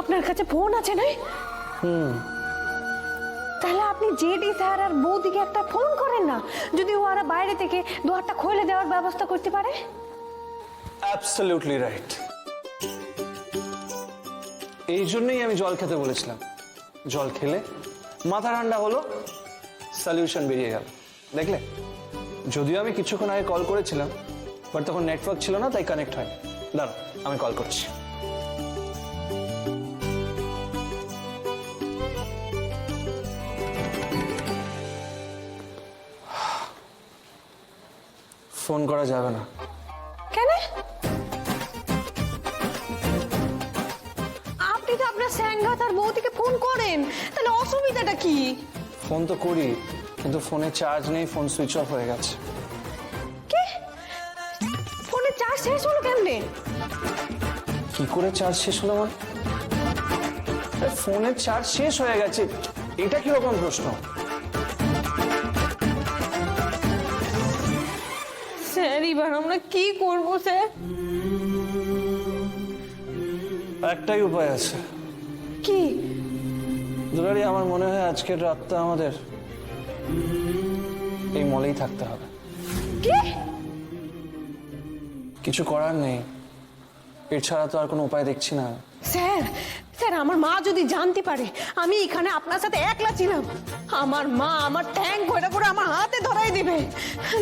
আপনার কাছে ফোন আছে না? তাহলে আপনি জেডি স্যার আর বৌদিকে একটা ফোন করেন না, যদি ওরা বাইরে থেকে দুয়ারটা খুলে দেওয়ার ব্যবস্থা করতে পারে। Absolutely right. এই জন্যই আমি জল খেতে বলেছিলাম। জল খেলে মাথা ঠান্ডা হলো, সলিউশন বেরিয়ে গেল। দেখলে, যদিও আমি কিছুক্ষণ আগে কল করেছিলাম, বাট তখন নেটওয়ার্ক ছিল না, তাই কানেক্ট হয়নি। দাঁড়াও, আমি কল করছি। ফোন করা যাবে না। কেন? আপনি তো আপনার স্যাঙ্গাত আর বৌদিকে ফোন করেন, তাহলে অসুবিধাটা কি? ফোন তো করি, কিন্তু ফোনে চার্জ নেই, ফোন সুইচ অফ হয়ে গেছে। কি? ফোনের চার্জ শেষ হলো কেমনে? কি করে চার্জ শেষ হলো মানে? ফোনের চার্জ শেষ হয়ে গেছে, এটা কিরকম প্রশ্ন? স্যার, এবার আমরা কি করব স্যার? একটাই উপায় আছে। কি? দুলারি, আমার মনে হয় আজকের রাতটা আমাদের এই মলেই থাকতে হবে। কি? কিছু করার নেই, এর ছাড়া তো আর কোনো উপায় দেখছি না। স্যার, স্যার, আমার মা যদি জানতে পারে আমি এখানে আপনার সাথে একলা ছিলাম, আমার মা আমার ট্যাঙ্ক ভরে করে আমার হাতে ধরাই দিবে।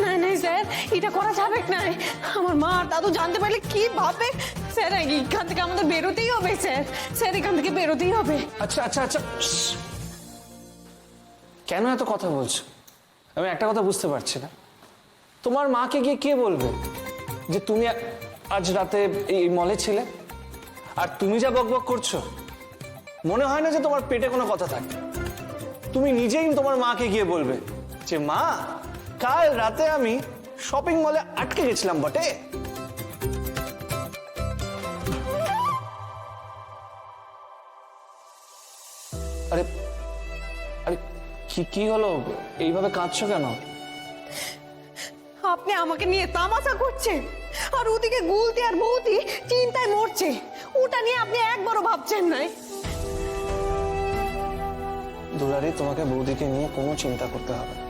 না না স্যার, এটা করা যাবে না। আমার মা আর দাদু জানতে পারলে কি ভাববে? স্যার, এখান থেকে আমাদের বেরোতেই হবে স্যার। স্যার, এখান থেকে বেরোতেই হবে। আচ্ছা আচ্ছা আচ্ছা, কেন এত কথা বলছো? আমি একটা কথা বুঝতে পারছি না, তোমার মাকে গিয়ে কে বলবে যে তুমি আজ রাতে এই মলে ছিলে? আর তুমি যা বকবক করছো, মনে হয় না যে তোমার পেটে কোনো কথা থাকে। তুমি নিজেই তোমার মাকে গিয়ে বলবে যে মা, কাল রাতে আমি শপিং মলে আটকে গেছিলাম বটে। আরে আরে, কি হলো? এইভাবে কাঁদছো কেন? আপনি আমাকে নিয়ে তামাশা করছেন, আর ওদিকে গুলতি আর বৌদি চিন্তায় মরছে। ওটা নিয়ে আপনি একবারও ভাবছেন নাই? দুলারি, তোমাকে বৌদিকে নিয়ে কোনো চিন্তা করতে হবে না।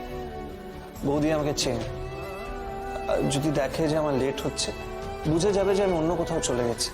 বৌদি আমাকে চেনে, যদি দেখে যে আমার লেট হচ্ছে, বুঝে যাবে যে আমি অন্য কোথাও চলে গেছি।